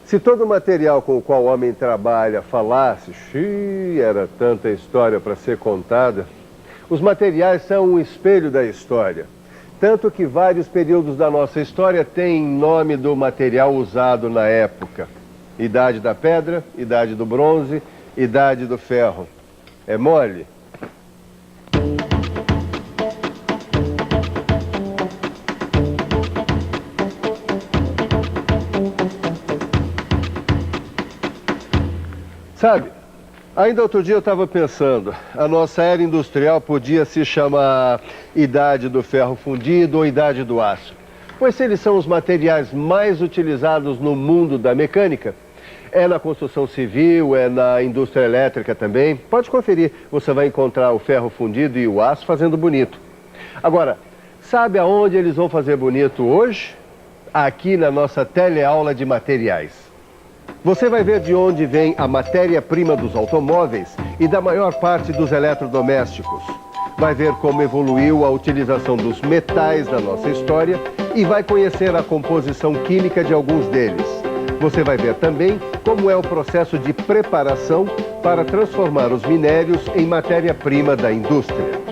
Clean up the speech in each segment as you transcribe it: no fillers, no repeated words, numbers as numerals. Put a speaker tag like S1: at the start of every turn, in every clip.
S1: Se todo o material com o qual o homem trabalha falasse, era tanta história para ser contada. Os materiais são um espelho da história. Tanto que vários períodos da nossa história têm nome do material usado na época. Idade da pedra, idade do bronze, idade do ferro. É mole? Sabe, ainda outro dia eu estava pensando, a nossa era industrial podia se chamar Idade do Ferro Fundido ou Idade do Aço. Pois eles são os materiais mais utilizados no mundo da mecânica. É na construção civil, é na indústria elétrica também. Pode conferir, você vai encontrar o ferro fundido e o aço fazendo bonito. Agora, sabe aonde eles vão fazer bonito hoje? Aqui na nossa teleaula de materiais. Você vai ver de onde vem a matéria-prima dos automóveis e da maior parte dos eletrodomésticos. Vai ver como evoluiu a utilização dos metais na nossa história e vai conhecer a composição química de alguns deles. Você vai ver também como é o processo de preparação para transformar os minérios em matéria-prima da indústria.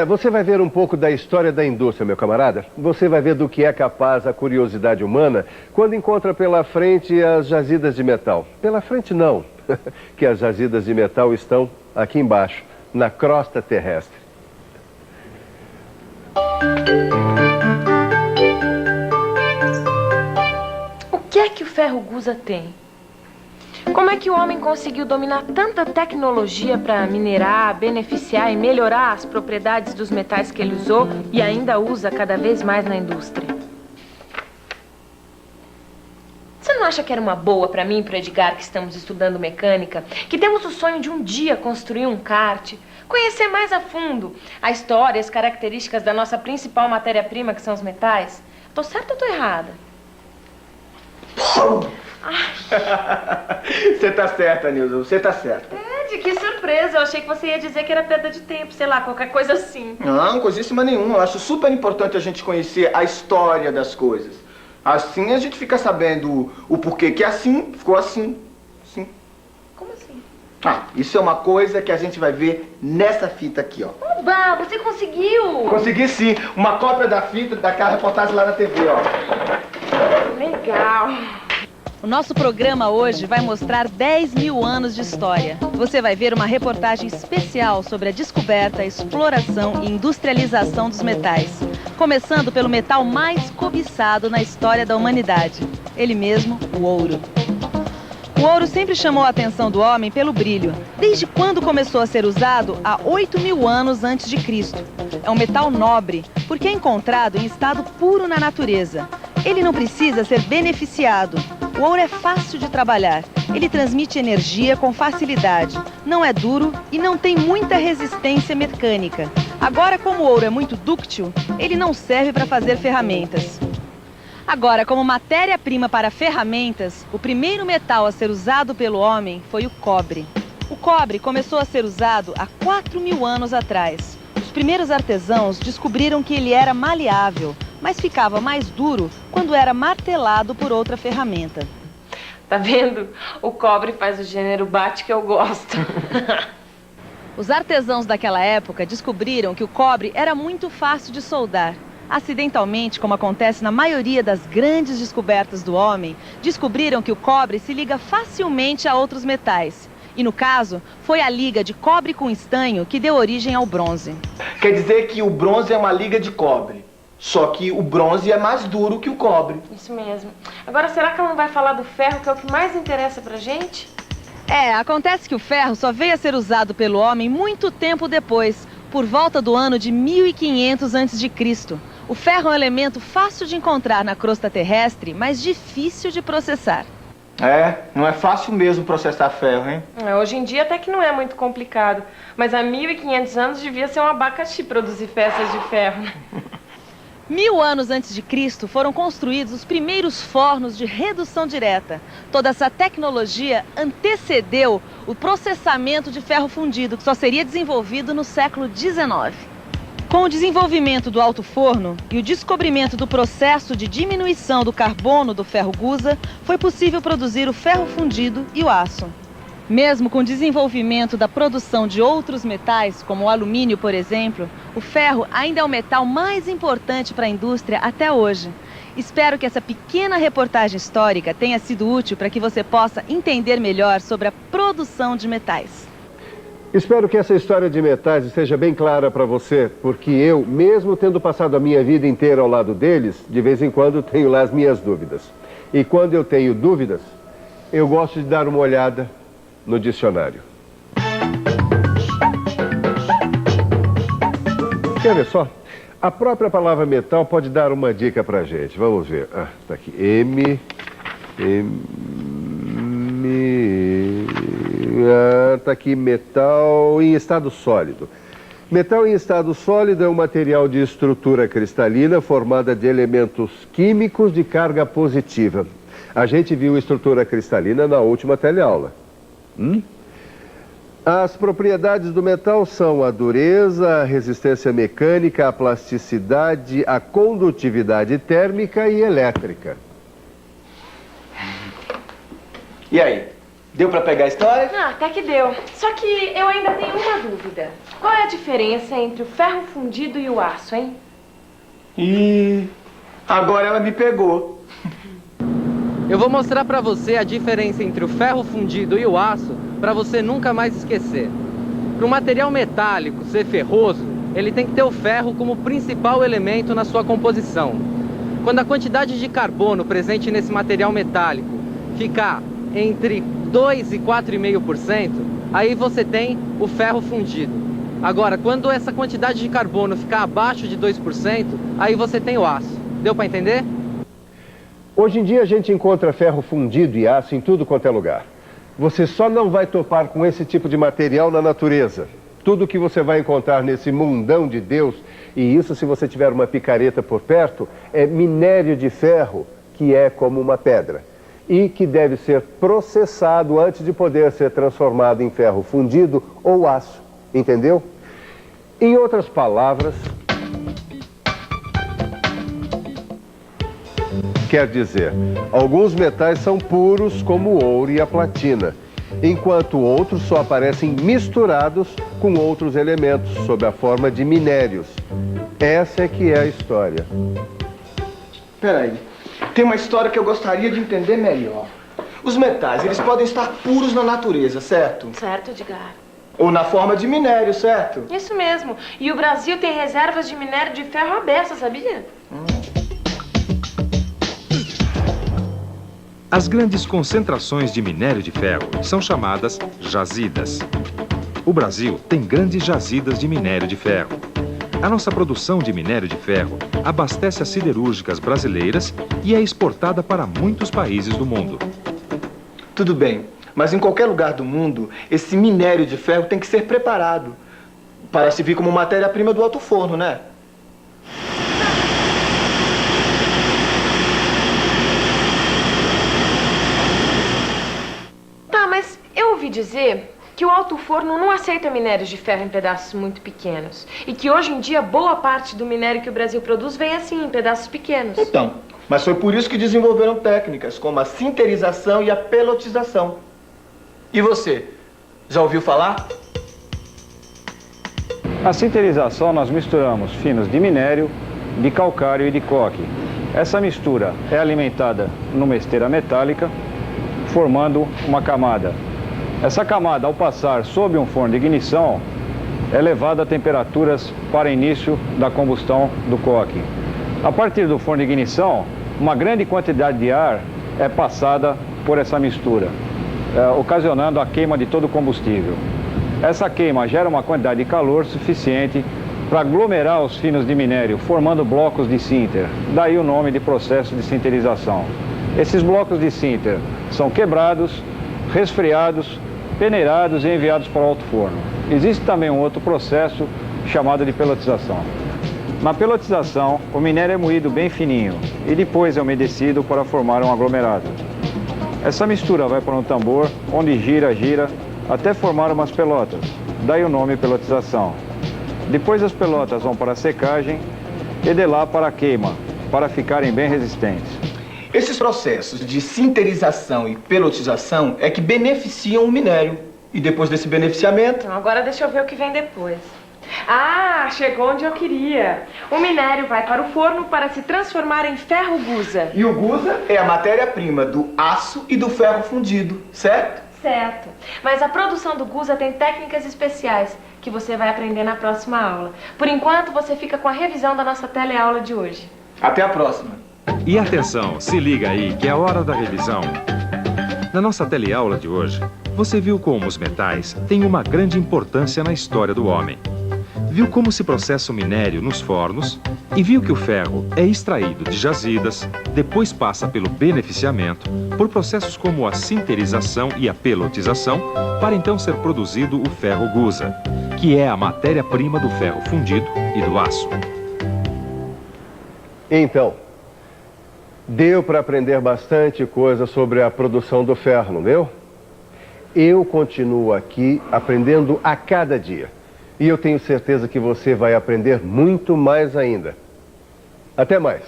S1: Você vai ver um pouco da história da indústria, meu camarada. Você vai ver do que é capaz a curiosidade humana quando encontra pela frente as jazidas de metal. Pela frente não, que as jazidas de metal estão aqui embaixo, na crosta terrestre.
S2: O que é que o ferro gusa tem? Como é que o homem conseguiu dominar tanta tecnologia para minerar, beneficiar e melhorar as propriedades dos metais que ele usou e ainda usa cada vez mais na indústria? Você não acha que era uma boa para mim e para Edgar, que estamos estudando mecânica, que temos o sonho de um dia construir um kart, conhecer mais a fundo a história e as características da nossa principal matéria-prima, que são os metais? Tô certa ou tô errada?
S3: Você tá certa, Nilson, você tá certa.
S2: Ed, que surpresa. Eu achei que você ia dizer que era perda de tempo, sei lá, qualquer coisa assim.
S3: Não, coisíssima nenhuma. Eu acho super importante a gente conhecer a história das coisas. Assim a gente fica sabendo o porquê que assim ficou assim. Sim.
S2: Como assim?
S3: Isso é uma coisa que a gente vai ver nessa fita aqui, ó.
S2: Oba, você conseguiu!
S3: Consegui sim. Uma cópia da fita daquela reportagem lá na TV, ó.
S2: Legal.
S4: O nosso programa hoje vai mostrar 10 mil anos de história. Você vai ver uma reportagem especial sobre a descoberta, exploração e industrialização dos metais. Começando pelo metal mais cobiçado na história da humanidade. Ele mesmo, o ouro. O ouro sempre chamou a atenção do homem pelo brilho, desde quando começou a ser usado há 8 mil anos antes de Cristo. É um metal nobre, porque é encontrado em estado puro na natureza. Ele não precisa ser beneficiado. O ouro é fácil de trabalhar. Ele transmite energia com facilidade. Não é duro e não tem muita resistência mecânica. Agora, como o ouro é muito dúctil, ele não serve para fazer ferramentas. Agora, como matéria-prima para ferramentas, o primeiro metal a ser usado pelo homem foi o cobre. O cobre começou a ser usado há 4 mil anos atrás. Os primeiros artesãos descobriram que ele era maleável, mas ficava mais duro quando era martelado por outra ferramenta.
S2: Tá vendo? O cobre faz o gênero bate que eu gosto.
S4: Os artesãos daquela época descobriram que o cobre era muito fácil de soldar. Acidentalmente, como acontece na maioria das grandes descobertas do homem, descobriram que o cobre se liga facilmente a outros metais. E no caso, foi a liga de cobre com estanho que deu origem ao bronze.
S3: Quer dizer que o bronze é uma liga de cobre. Só que o bronze é mais duro que o cobre.
S2: Isso mesmo. Agora, será que ela não vai falar do ferro, que é o que mais interessa pra gente?
S4: Acontece que o ferro só veio a ser usado pelo homem muito tempo depois, por volta do ano de 1500 a.C. O ferro é um elemento fácil de encontrar na crosta terrestre, mas difícil de processar.
S3: É, não é fácil mesmo processar ferro, hein?
S2: Hoje em dia até que não é muito complicado. Mas há 1.500 anos devia ser um abacaxi produzir peças de ferro.
S4: 1000 anos antes de Cristo foram construídos os primeiros fornos de redução direta. Toda essa tecnologia antecedeu o processamento de ferro fundido, que só seria desenvolvido no século XIX. Com o desenvolvimento do alto forno e o descobrimento do processo de diminuição do carbono do ferro gusa, foi possível produzir o ferro fundido e o aço. Mesmo com o desenvolvimento da produção de outros metais, como o alumínio, por exemplo, o ferro ainda é o metal mais importante para a indústria até hoje. Espero que essa pequena reportagem histórica tenha sido útil para que você possa entender melhor sobre a produção de metais.
S1: Espero que essa história de metais esteja bem clara para você, porque eu, mesmo tendo passado a minha vida inteira ao lado deles, de vez em quando tenho lá as minhas dúvidas. E quando eu tenho dúvidas, eu gosto de dar uma olhada no dicionário. Quer ver só? A própria palavra metal pode dar uma dica pra gente. Vamos ver. Ah, tá aqui. Tá aqui, metal em estado sólido. Metal em estado sólido é um material de estrutura cristalina formada de elementos químicos de carga positiva. A gente viu estrutura cristalina na última teleaula. As propriedades do metal são a dureza, a resistência mecânica, a plasticidade, a condutividade térmica e elétrica.
S3: E aí? Deu pra pegar a história?
S2: Até que deu. Só que eu ainda tenho uma dúvida. Qual é a diferença entre o ferro fundido e o aço, hein?
S3: E agora ela me pegou.
S5: Eu vou mostrar pra você a diferença entre o ferro fundido e o aço, pra você nunca mais esquecer. Para um material metálico ser ferroso, ele tem que ter o ferro como principal elemento na sua composição. Quando a quantidade de carbono presente nesse material metálico ficar entre 2 e 4,5%, aí você tem o ferro fundido. Agora, quando essa quantidade de carbono ficar abaixo de 2%, aí você tem o aço. Deu para entender?
S1: Hoje em dia a gente encontra ferro fundido e aço em tudo quanto é lugar. Você só não vai topar com esse tipo de material na natureza. Tudo que você vai encontrar nesse mundão de Deus, e isso se você tiver uma picareta por perto, é minério de ferro, que é como uma pedra, e que deve ser processado antes de poder ser transformado em ferro fundido ou aço, entendeu? Em outras palavras, quer dizer, alguns metais são puros, como o ouro e a platina, enquanto outros só aparecem misturados com outros elementos, sob a forma de minérios. Essa é que é a história.
S3: Peraí, tem uma história que eu gostaria de entender melhor. Os metais, eles podem estar puros na natureza, certo?
S2: Certo, Edgar.
S3: Ou na forma de minério, certo?
S2: Isso mesmo. E o Brasil tem reservas de minério de ferro à beça, sabia?
S6: As grandes concentrações de minério de ferro são chamadas jazidas. O Brasil tem grandes jazidas de minério de ferro. A nossa produção de minério de ferro abastece as siderúrgicas brasileiras e é exportada para muitos países do mundo.
S3: Tudo bem, mas em qualquer lugar do mundo, esse minério de ferro tem que ser preparado para servir como matéria-prima do alto forno, né?
S2: Eu ouvi dizer que o alto forno não aceita minérios de ferro em pedaços muito pequenos. E que hoje em dia boa parte do minério que o Brasil produz vem assim, em pedaços pequenos.
S3: Então, mas foi por isso que desenvolveram técnicas como a sinterização e a pelotização. E você, já ouviu falar?
S7: Na sinterização nós misturamos finos de minério, de calcário e de coque. Essa mistura é alimentada numa esteira metálica, formando uma camada. Essa camada, ao passar sob um forno de ignição, é levada a temperaturas para início da combustão do coque. A partir do forno de ignição, uma grande quantidade de ar é passada por essa mistura, ocasionando a queima de todo o combustível. Essa queima gera uma quantidade de calor suficiente para aglomerar os finos de minério, formando blocos de sinter. Daí o nome de processo de sinterização. Esses blocos de sinter São quebrados, resfriados, peneirados e enviados para o alto forno. Existe também um outro processo chamado de pelotização. Na pelotização, o minério é moído bem fininho e depois é umedecido para formar um aglomerado. Essa mistura vai para um tambor, onde gira, até formar umas pelotas, daí o nome pelotização. Depois as pelotas vão para a secagem e de lá para a queima, para ficarem bem resistentes.
S3: Esses processos de sinterização e pelotização é que beneficiam o minério. E depois desse beneficiamento...
S2: Então, agora deixa eu ver o que vem depois. Ah, chegou onde eu queria. O minério vai para o forno para se transformar em ferro gusa.
S3: E o gusa é a matéria-prima do aço e do ferro fundido, certo?
S2: Certo. Mas a produção do gusa tem técnicas especiais que você vai aprender na próxima aula. Por enquanto, você fica com a revisão da nossa teleaula de hoje.
S3: Até a próxima.
S6: E atenção, se liga aí que é a hora da revisão. Na nossa teleaula de hoje, você viu como os metais têm uma grande importância na história do homem. Viu como se processa o minério nos fornos e viu que o ferro é extraído de jazidas, depois passa pelo beneficiamento, por processos como a sinterização e a pelotização, para então ser produzido o ferro gusa, que é a matéria-prima do ferro fundido e do aço.
S1: Então, deu para aprender bastante coisa sobre a produção do ferro, não deu? Eu continuo aqui aprendendo a cada dia. E eu tenho certeza que você vai aprender muito mais ainda. Até mais.